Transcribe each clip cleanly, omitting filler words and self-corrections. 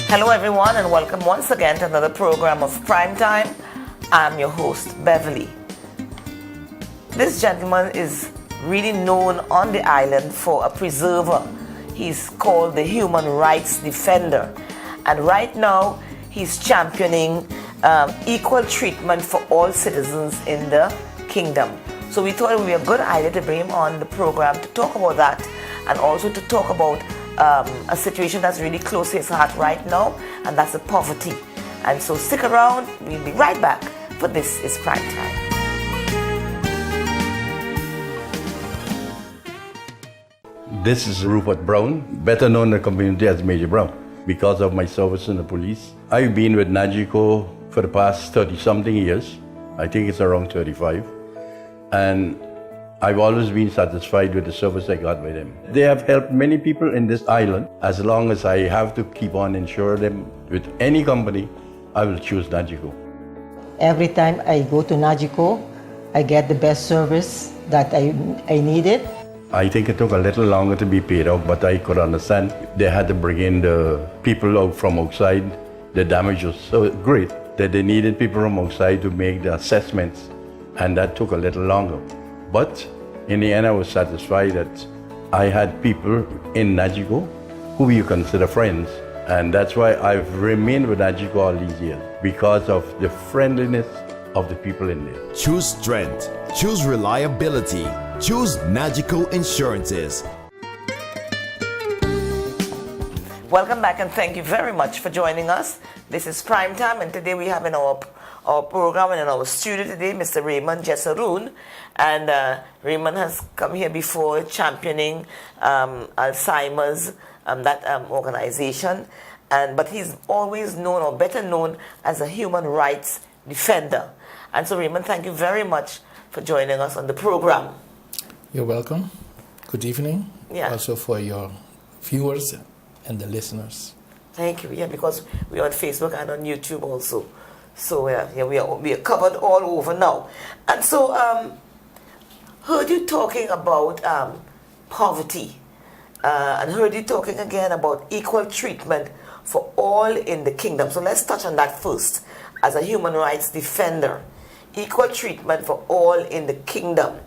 Hello everyone and welcome once again to another program of Primetime. I'm your host, Beverly. This gentleman is really known on the island for a preserver. He's called the human rights defender. And right now, he's championing equal treatment for all citizens in the kingdom. So we thought it would be a good idea to bring him on the program to talk about that and also to talk about a situation that's really close to his heart right now, and that's the poverty. And so stick around, we'll be right back, for this is Prime Time. This is Rupert Brown, better known in the community as Major Brown, because of my service in the police. I've been with Nagico for the past 30-something years. I think it's around 35. And I've always been satisfied with the service I got with them. They have helped many people in this island. As long as I have to keep on insuring them with any company, I will choose Nagico. Every time I go to Nagico, I get the best service that I needed. I think it took a little longer to be paid out, but I could understand. They had to bring in the people out from outside. The damage was so great that they needed people from outside to make the assessments, and that took a little longer. But in the end, I was satisfied that I had people in Nagico who you consider friends. And that's why I've remained with Nagico all these years, because of the friendliness of the people in there. Choose strength. Choose reliability. Choose Nagico Insurances. Welcome back and thank you very much for joining us. This is Prime Time, and today we have in our program and in our studio today Mr. Raymond Jessurun. And Raymond has come here before championing Alzheimer's, that organization. But he's always known, or better known, as a human rights defender. And so Raymond, thank you very much for joining us on the program. You're welcome. Good evening. Yeah. Also for your viewers and the listeners. Thank you. Yeah, because we're on Facebook and on YouTube also. So we are covered all over now. And so heard you talking about poverty, and heard you talking again about equal treatment for all in the kingdom. So let's touch on that first. As a human rights defender, equal treatment for all in the kingdom.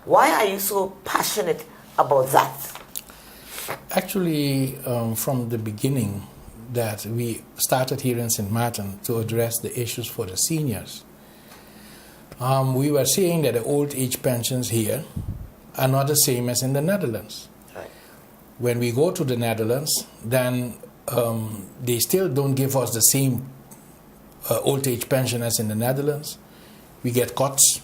Why are you so passionate about that? Actually, from the beginning that we started here in St. Martin to address the issues for the seniors, we were seeing that the old age pensions here are not the same as in the Netherlands. Right. When we go to the Netherlands, then they still don't give us the same old age pension as in the Netherlands. We get cuts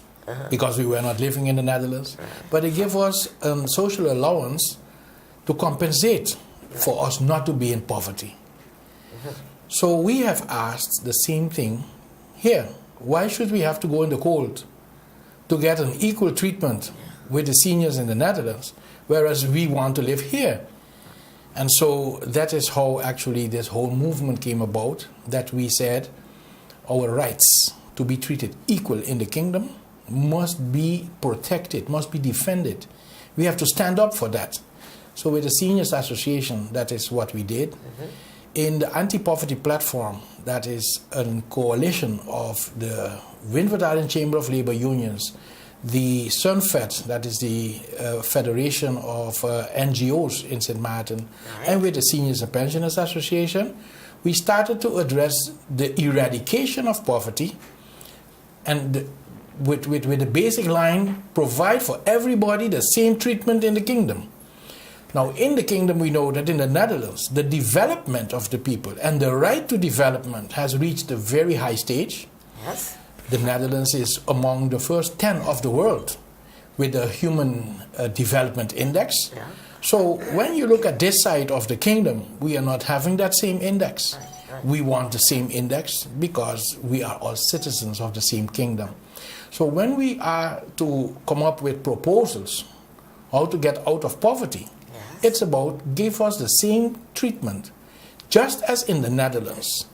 because we were not living in the Netherlands. But they give us social allowance to compensate for us not to be in poverty. So we have asked the same thing here. Why should we have to go in the cold to get an equal treatment with the seniors in the Netherlands, whereas we want to live here? And so that is how actually this whole movement came about, that we said our rights to be treated equal in the kingdom must be protected, must be defended. We have to stand up for that. So with the Seniors Association, that is what we did. In the anti-poverty platform, that is a coalition of the Windward Island Chamber of Labor Unions, the SUNFED, that is the Federation of NGOs in St. Martin, and with the Seniors and Pensioners Association, we started to address the eradication of poverty, and with the basic line, provide for everybody the same treatment in the kingdom. Now, in the kingdom, we know that in the Netherlands, the development of the people and the right to development has reached a very high stage. Yes. The Netherlands is among the first 10 of the world with a Human Development Index. Yeah. So when you look at this side of the kingdom, we are not having that same index. Right. We want the same index because we are all citizens of the same kingdom. So when we are to come up with proposals how to get out of poverty, it's about give us the same treatment, just as in the Netherlands.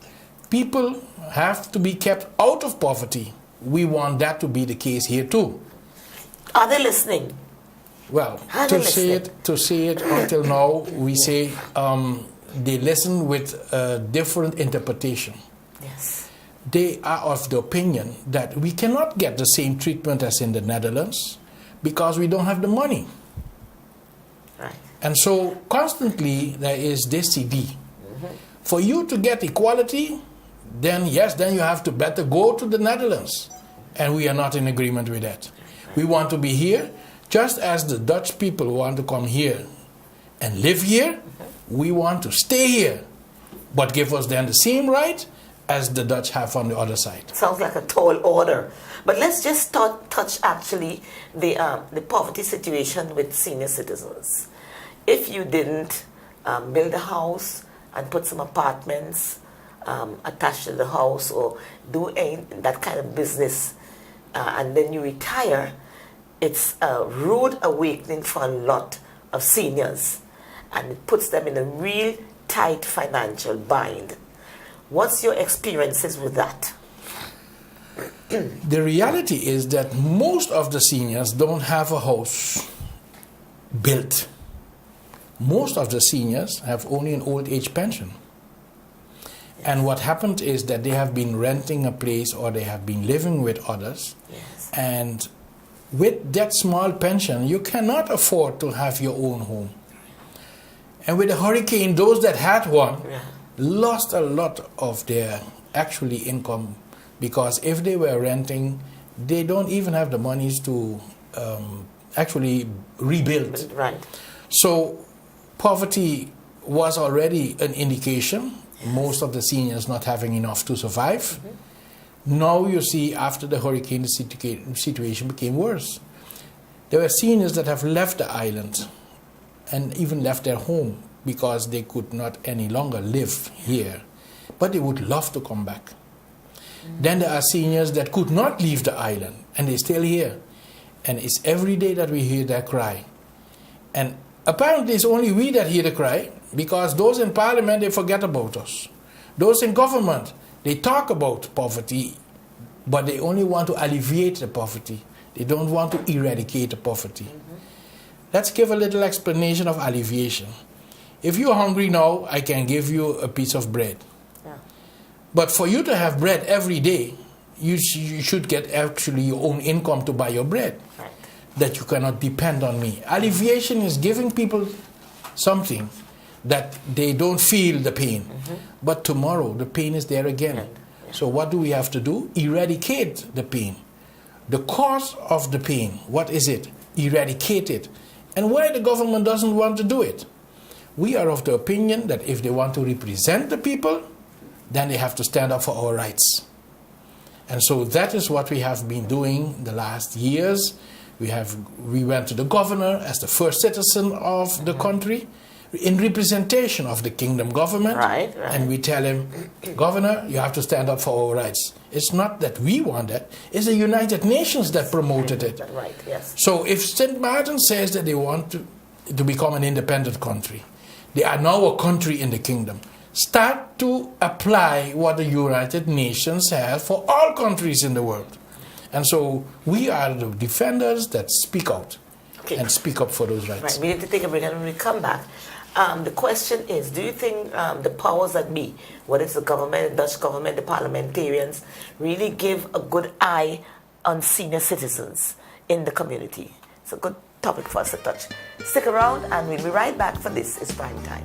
People have to be kept out of poverty. We want that to be the case here too. Are they listening? Well, Are they to say it until now, we say they listen with a different interpretation. Yes. They are of the opinion that we cannot get the same treatment as in the Netherlands because we don't have the money. Right. And so constantly there is this CD. For you to get equality, then yes, then you have to better go to the Netherlands. And we are not in agreement with that. We want to be here, just as the Dutch people want to come here and live here, we want to stay here. But give us then the same right as the Dutch have on the other side. Sounds like a tall order. But let's just touch actually the poverty situation with senior citizens. If you didn't build a house and put some apartments attached to the house or do that kind of business and then you retire, it's a rude awakening for a lot of seniors and it puts them in a real tight financial bind. What's your experiences with that? The reality is that most of the seniors don't have a house built. Most of the seniors have only an old age pension. And what happened is that they have been renting a place or they have been living with others. Yes. And with that small pension, you cannot afford to have your own home. And with the hurricane, those that had one lost a lot of their actually income, because if they were renting, they don't even have the monies to actually rebuild. Right. So poverty was already an indication, most of the seniors not having enough to survive. Now you see, after the hurricane, the situation became worse. There were seniors that have left the island and even left their home because they could not any longer live here, but they would love to come back. Then there are seniors that could not leave the island and they're still here. And it's every day that we hear their cry. And apparently it's only we that hear the cry, because those in parliament, they forget about us. Those in government, they talk about poverty, but they only want to alleviate the poverty. They don't want to eradicate the poverty. Let's give a little explanation of alleviation. If you're hungry now, I can give you a piece of bread. Yeah. But for you to have bread every day, you should get actually your own income to buy your bread. Right. That you cannot depend on me. Alleviation is giving people something that they don't feel the pain. But tomorrow, the pain is there again. Yeah. So what do we have to do? Eradicate the pain. The cause of the pain, what is it? Eradicate it. And why the government doesn't want to do it? We are of the opinion that if they want to represent the people, then they have to stand up for our rights. And so that is what we have been doing the last years. We went to the governor as the first citizen of the country in representation of the kingdom government. Right. And we tell him, Governor, you have to stand up for our rights. It's not that we want that. It's the United Nations that promoted it. Right, yes. So if St. Martin says that they want to become an independent country, they are now a country in the kingdom. Start to apply what the United Nations has for all countries in the world. And so we are the defenders that speak out and speak up for those rights. Right, we need to take a break, and when we come back, the question is, do you think the powers that be, whether it's the government, the Dutch government, the parliamentarians, really give a good eye on senior citizens in the community? It's a good topic for us to touch. Stick around and we'll be right back, for This is Prime Time.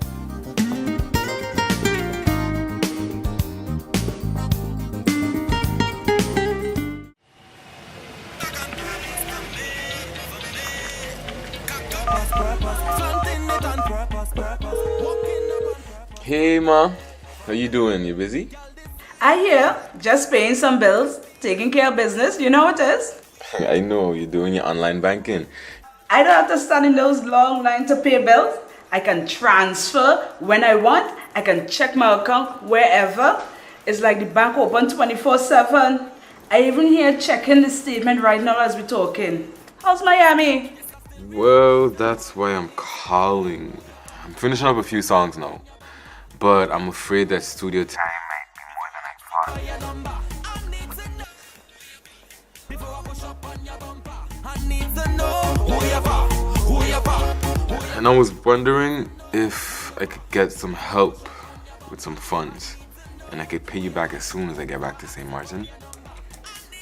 Hey ma, how you doing? You busy? I hear, just paying some bills, taking care of business, you know what it is? I know, you're doing your online banking. I don't have to stand in those long lines to pay bills. I can transfer when I want. I can check my account wherever. It's like the bank open 24/7. I even here checking the statement right now as we're talking. How's Miami? Well, that's why I'm calling. I'm finishing up a few songs now, but I'm afraid that studio time might be more than I thought. And I was wondering if I could get some help with some funds, and I could pay you back as soon as I get back to St. Martin.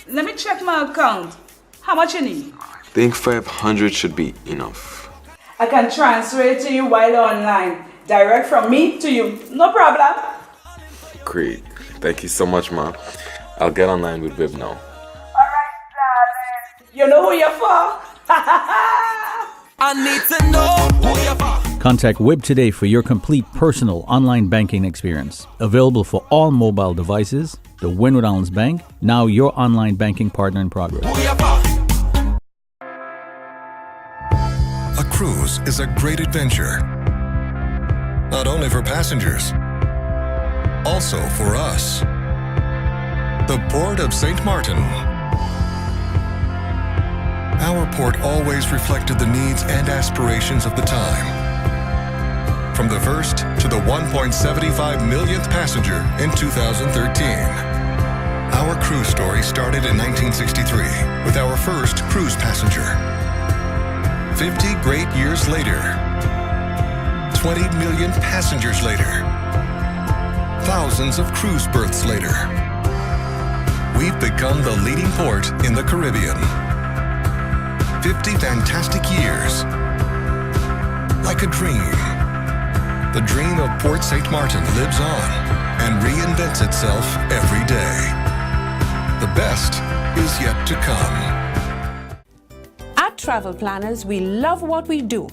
Let me check my account. How much you need? I think 500 should be enough. I can transfer it to you while online. Direct from me to you. No problem. Great. Thank you so much, Ma. I'll get online with Viv now. Alright, darling. You know who you're for? I need to know who you're for. Contact WIB today for your complete personal online banking experience. Available for all mobile devices, the Windward Islands Bank, now your online banking partner in progress. Who you for? A cruise is a great adventure, not only for passengers, also for us. The Port of St. Martin. Our port always reflected the needs and aspirations of the time. From the first to the 1.75 millionth passenger in 2013. Our cruise story started in 1963 with our first cruise passenger. 50 great years later, 20 million passengers later, thousands of cruise berths later, we've become the leading port in the Caribbean. 50 fantastic years. Like a dream. The dream of Port St. Martin lives on and reinvents itself every day. The best is yet to come. At Travel Planners, we love what we do.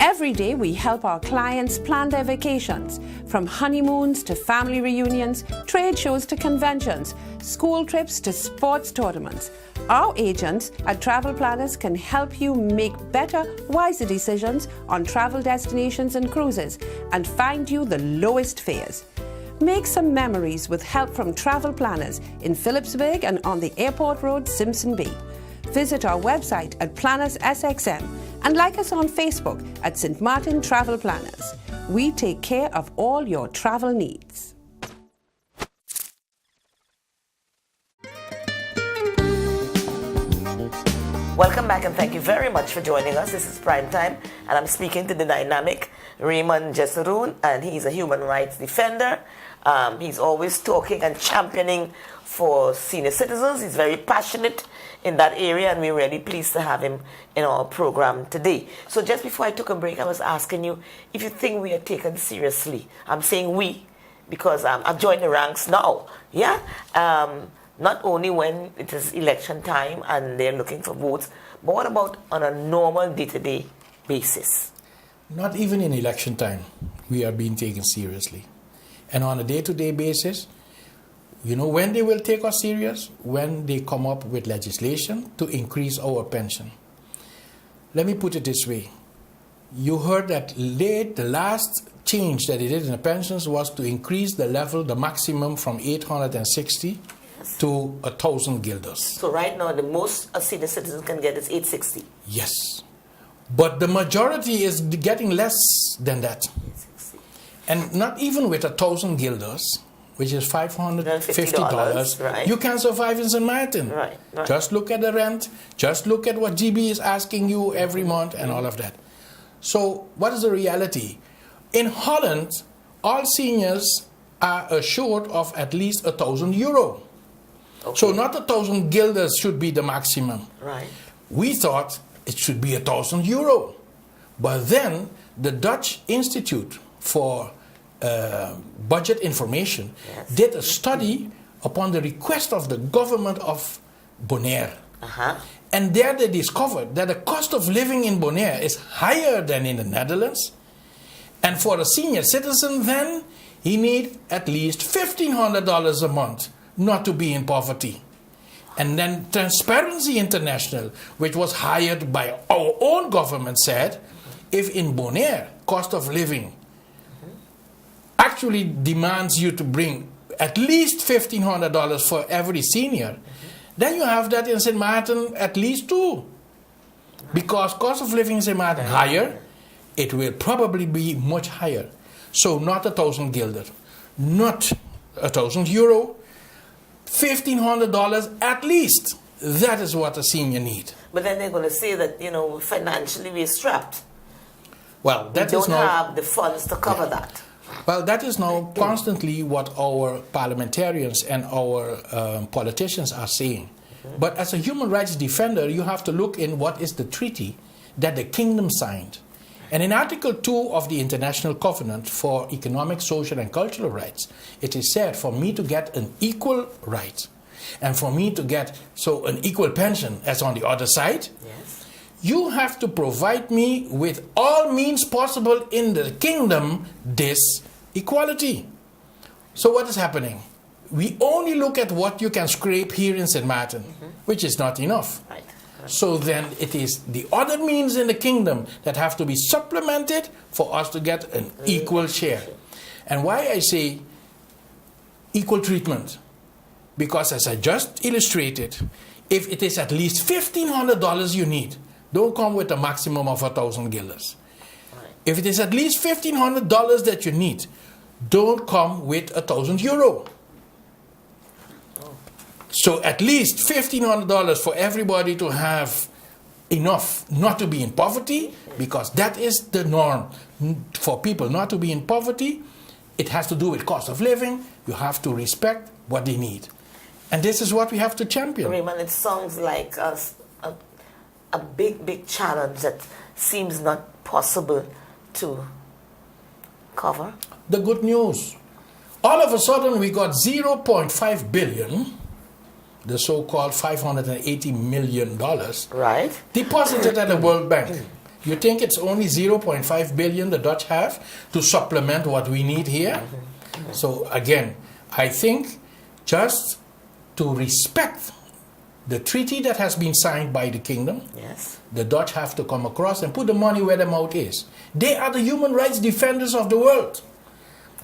Every day we help our clients plan their vacations, from honeymoons to family reunions, trade shows to conventions, school trips to sports tournaments. Our agents at Travel Planners can help you make better, wiser decisions on travel destinations and cruises and find you the lowest fares. Make some memories with help from Travel Planners in Phillipsburg and on the Airport Road, Simpson Bay. Visit our website at Planners SXM and like us on Facebook at St. Martin Travel Planners. We take care of all your travel needs. Welcome back and thank you very much for joining us. This is Prime Time and I'm speaking to the dynamic Raymond Jessurun, and he's a human rights defender. He's always talking and championing for senior citizens. He's very passionate in that area and we're really pleased to have him in our program today. So just before I took a break, I was asking you if you think we are taken seriously. I'm saying we because I've joined the ranks now. Yeah. Not only when it is election time and they're looking for votes, but what about on a normal day-to-day basis? Not even in election time, we are being taken seriously. And on a day-to-day basis, you know when they will take us serious? When they come up with legislation to increase our pension. Let me put it this way. You heard that the last change that they did in the pensions was to increase the level, the maximum from 860 to 1,000 guilders. So right now, the most a senior citizen can get is 860. Yes. But the majority is getting less than that. 860. And not even with 1,000 guilders, which is $550, right. You can survive in St. Martin. Right. Just look at the rent, just look at what GB is asking you every month and all of that. So what is the reality? In Holland, all seniors are assured of at least €1,000. Okay. So not 1,000 guilders should be the maximum. Right. We thought it should be €1,000. But then the Dutch Institute for Budget Information did a study upon the request of the government of Bonaire. And there they discovered that the cost of living in Bonaire is higher than in the Netherlands. And for a senior citizen then, he needs at least $1,500 a month not to be in poverty. And then Transparency International, which was hired by our own government, said if in Bonaire cost of living actually demands you to bring at least $1,500 for every senior, then you have that in St. Martin at least too. Because cost of living in St. Martin higher, it will probably be much higher. So not 1,000 guilder, not €1,000, $1,500 at least. That is what a senior need. But then they're going to say that, financially we're strapped. Well, we that is don't now, have the funds to cover that. well, that is now constantly what our parliamentarians and our politicians are saying. But as a human rights defender, you have to look in what is the treaty that the kingdom signed. And in Article 2 of the International Covenant for Economic, Social and Cultural Rights, it is said for me to get an equal right and for me to get an equal pension as on the other side, Yes. you have to provide me with all means possible in the kingdom this equality. So what is happening? We only look at what you can scrape here in St. Martin, which is not enough. Right. So then it is the other means in the kingdom that have to be supplemented for us to get an equal share. And why I say equal treatment? Because as I just illustrated, if it is at least $1,500 you need, don't come with a maximum of 1,000 guilders. If it is at least $1,500 that you need, don't come with €1,000. So at least $1,500 for everybody to have enough not to be in poverty, because that is the norm for people not to be in poverty. It has to do with cost of living. You have to respect what they need. And this is what we have to champion. Raymond, it sounds like a big challenge that seems not possible to cover. The good news, all of a sudden we got 0.5 billion, the so-called $580 million, right, deposited at the World Bank. You think it's only 0.5 billion the Dutch have to supplement what we need here? So again, I think just to respect the treaty that has been signed by the kingdom, yes, the Dutch have to come across and put the money where the mouth is. They are the human rights defenders of the world,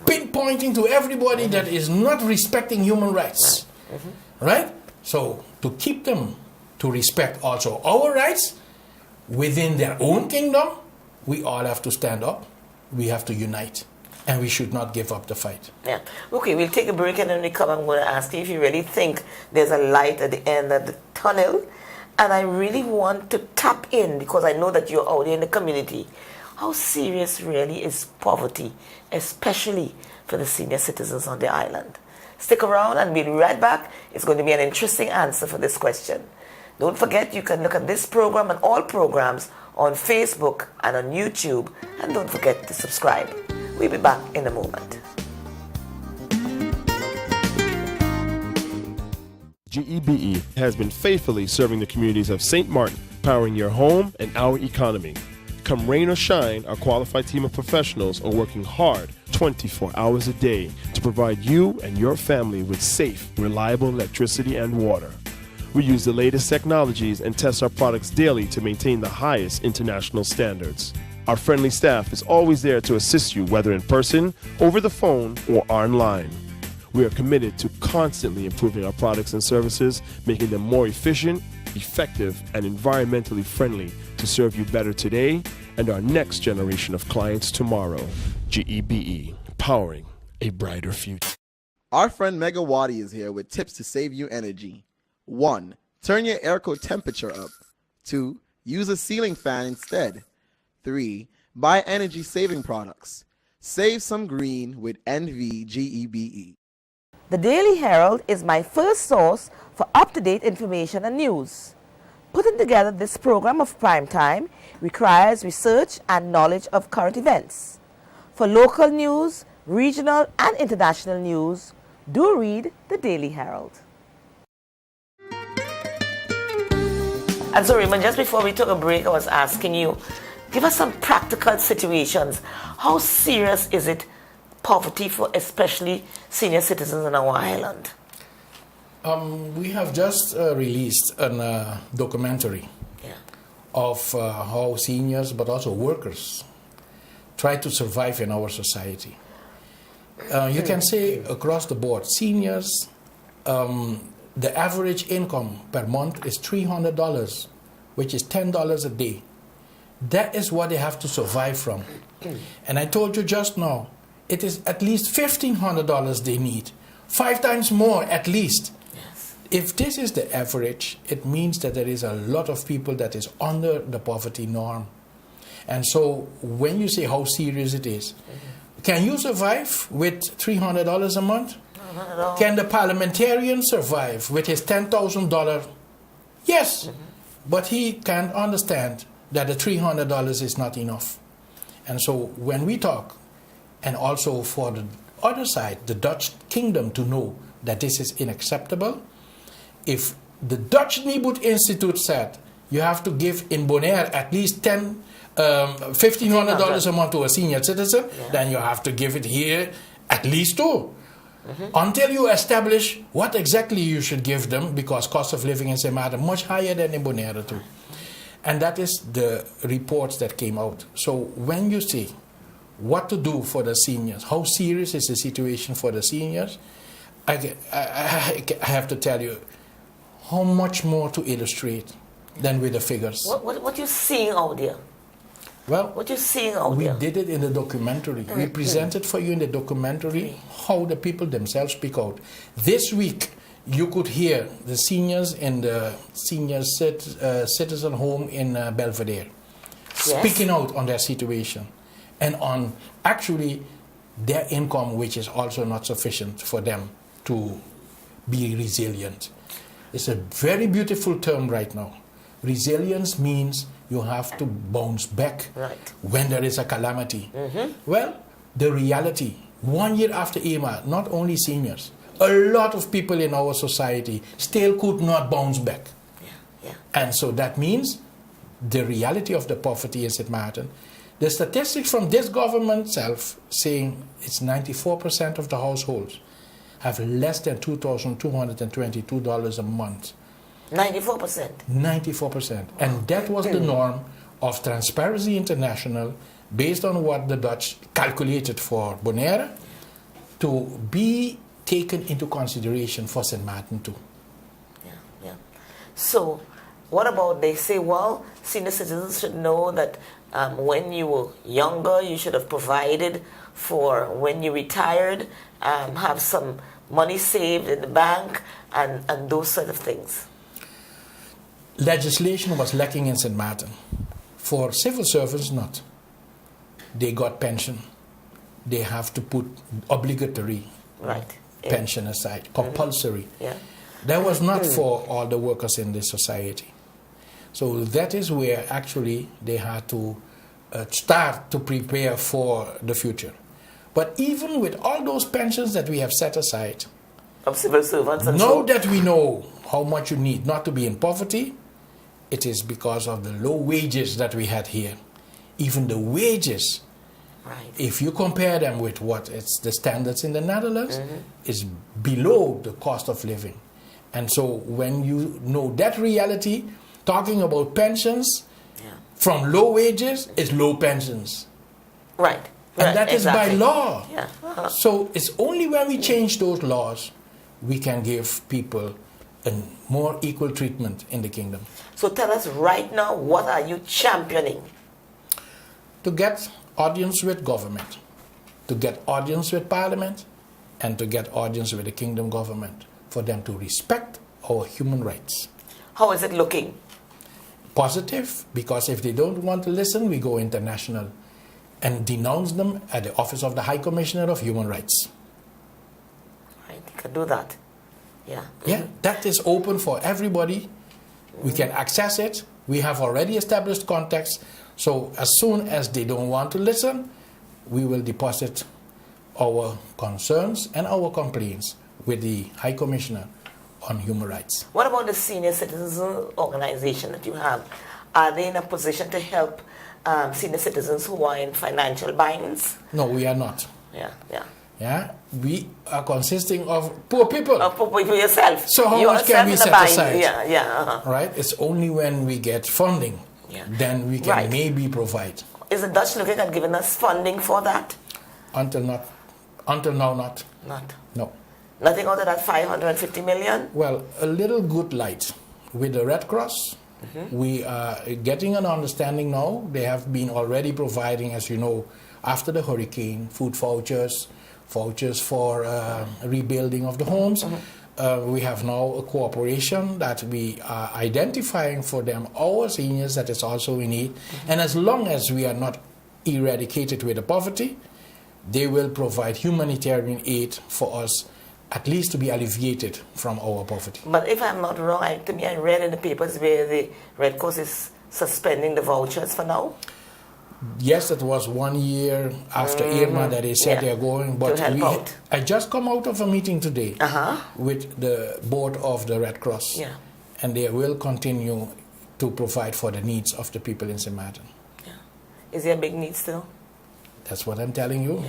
pinpointing to everybody that is not respecting human rights. Right? So to keep them to respect also our rights within their own kingdom, we all have to stand up. We have to unite. And we should not give up the fight. Yeah. Okay, we'll take a break, and when we come, I'm going to ask you if you really think there's a light at the end of the tunnel. And I really want to tap in, because I know that you're out there in the community. How serious really is poverty, especially for the senior citizens on the island? Stick around and we'll be right back. It's going to be an interesting answer for this question. Don't forget, you can look at this program and all programs on Facebook and on YouTube. And don't forget to subscribe. We'll be back in a moment. GEBE has been faithfully serving the communities of St. Martin, powering your home and our economy. Come rain or shine, our qualified team of professionals are working hard 24 hours a day to provide you and your family with safe, reliable electricity and water. We use the latest technologies and test our products daily to maintain the highest international standards. Our friendly staff is always there to assist you, whether in person, over the phone, or online. We are committed to constantly improving our products and services, making them more efficient, effective, and environmentally friendly to serve you better today and our next generation of clients tomorrow. GEBE, powering a brighter future. Our friend Megawati is here with tips to save you energy. 1. Turn your airco temperature up. 2. Use a ceiling fan instead. 3. Buy energy-saving products. Save some green with NVGEBE. The Daily Herald is my first source for up-to-date information and news. Putting together this program of prime time requires research and knowledge of current events. For local news, regional and international news, do read the Daily Herald. And so, Raymond, just before we took a break, I was asking you, give us some practical situations. How serious is it, poverty for especially senior citizens on our island? We have just released a documentary of how seniors, but also workers, try to survive in our society. You can say across the board, seniors, the average income per month is $300, which is $10 a day. That is what they have to survive from. And I told you just now, it is at least $1,500 they need, 5 times more at least. If this is the average, it means that there is a lot of people that is under the poverty norm. And so when you say how serious it is, can you survive with $300 a month? Not at all. Can the parliamentarian survive with his $10,000? Yes, but he can understand that the $300 is not enough. And so when we talk, and also for the other side, the Dutch kingdom, to know that this is unacceptable, if the Dutch Nibud Institute said you have to give in Bonaire at least $1,500 a month to a senior citizen, then you have to give it here at least too. Until you establish what exactly you should give them, because cost of living in St. Martin much higher than in Bonaire too. And that is the reports that came out. So when you see what to do for the seniors, how serious is the situation for the seniors, I have to tell you how much more to illustrate than with the figures. What you seeing out there? Well, what you seeing out there? We did it in the documentary. We presented for you in the documentary how the people themselves speak out. This week, you could hear the seniors in the senior citizen home in Belvedere speaking out on their situation and on actually their income, which is also not sufficient for them to be resilient. It's a very beautiful term right now. Resilience means you have to bounce back when there is a calamity. Well, the reality, 1 year after Irma, not only seniors, a lot of people in our society still could not bounce back. And so that means the reality of the poverty in St. Martin. The statistics from this government itself saying it's 94% of the households have less than $2,222 a month. 94%? 94%. And that was the norm of Transparency International, based on what the Dutch calculated for Bonaire, to be taken into consideration for St. Martin too. So, what about, they say, well, senior citizens should know that when you were younger, you should have provided for when you retired, have some money saved in the bank, and those sort of things. Legislation was lacking in St. Martin. For civil servants, not. They got pension. They have to put obligatory pension aside, compulsory. That was not for all the workers in this society. So that is where actually they had to start to prepare for the future. But even with all those pensions that we have set aside, of civil servants, now that we know how much you need not to be in poverty, it is because of the low wages that we had here. Even the wages, if you compare them with what it's the standards in the Netherlands, is below the cost of living. And so when you know that reality, talking about pensions from low wages is low pensions. And that is by law. So it's only when we change those laws we can give people a more equal treatment in the kingdom. So tell us right now, what are you championing? To get audience with government, to get audience with parliament, and to get audience with the kingdom government, for them to respect our human rights. How is it looking? Positive, because if they don't want to listen, we go international and denounce them at the office of the High Commissioner of Human Rights. You can do that. That is open for everybody. We can access it. We have already established contacts. So as soon as they don't want to listen, we will deposit our concerns and our complaints with the High Commissioner on Human Rights. What about the senior citizens organization that you have? Are they in a position to help senior citizens who are in financial binds? No, we are not. We are consisting of poor people. Of poor people yourself. So how much can we set aside? Right? It's only when we get funding, then we can maybe provide. Is the Dutch looking at giving us funding for that? Until now, not. No. Nothing out of that 550 million? Well, a little good light. With the Red Cross, we are getting an understanding now. They have been already providing, as you know, after the hurricane, food vouchers for rebuilding of the homes. we have now a cooperation that we are identifying for them our seniors that is also in need. And as long as we are not eradicated with the poverty, they will provide humanitarian aid for us, at least to be alleviated from our poverty. But if I'm not wrong, to me I read in the papers where the Red Cross is suspending the vouchers for now. Yes, it was 1 year after Irma that they said they're going, but I just come out of a meeting today with the board of the Red Cross, and they will continue to provide for the needs of the people in St. Martin. Is there a big need still? That's what I'm telling you.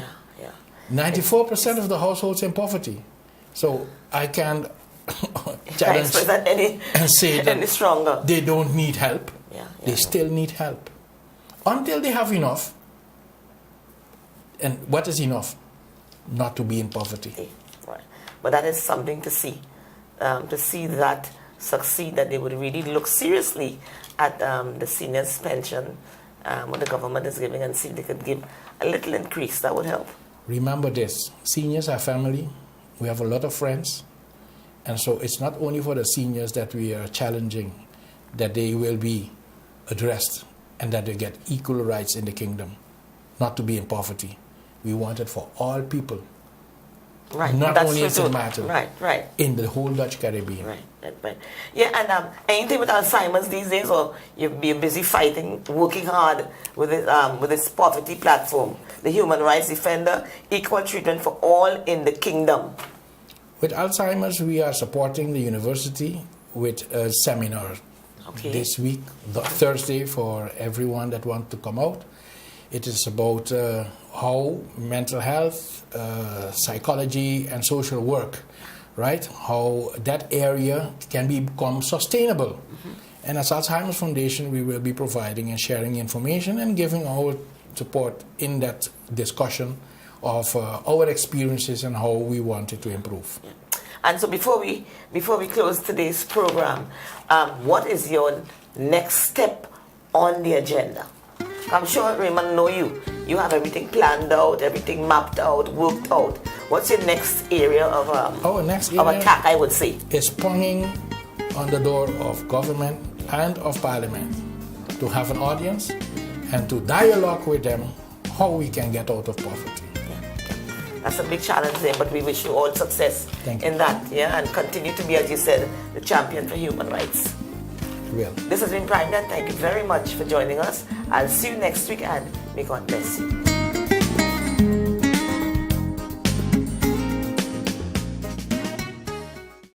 94% of the households in poverty. So I can't challenge and say that they don't need help. They still need help. Until they have enough. And what is enough? Not to be in poverty. Right. But that is something to see that succeed, that they would really look seriously at the seniors' pension, what the government is giving, and see if they could give a little increase. That would help. Remember this, seniors are family. We have a lot of friends. And so it's not only for the seniors that we are challenging, that they will be addressed and that they get equal rights in the kingdom, not to be in poverty. We want it for all people. Right. Not That's only in St. Martin. Right. In the whole Dutch Caribbean. Right. Yeah, and anything with Alzheimer's these days, or you're busy fighting, working hard with this poverty platform, the Human Rights Defender, equal treatment for all in the kingdom. With Alzheimer's, we are supporting the university with a seminar this week, Thursday, for everyone that wants to come out. It is about how mental health, psychology, and social work, right? How that area can become sustainable. And as Alzheimer's Foundation, we will be providing and sharing information and giving our support in that discussion of our experiences and how we want it to improve. And so before we close today's program, what is your next step on the agenda? I'm sure Raymond know you. You have everything planned out, everything mapped out, worked out. What's your next area of attack, I would say? Is pounding on the door of government and of parliament to have an audience and to dialogue with them how we can get out of poverty. That's a big challenge there, but we wish you all success in that, and continue to be, as you said, the champion for human rights. Well, this has been Prime Time. Thank you very much for joining us. I'll see you next week, and may God bless you.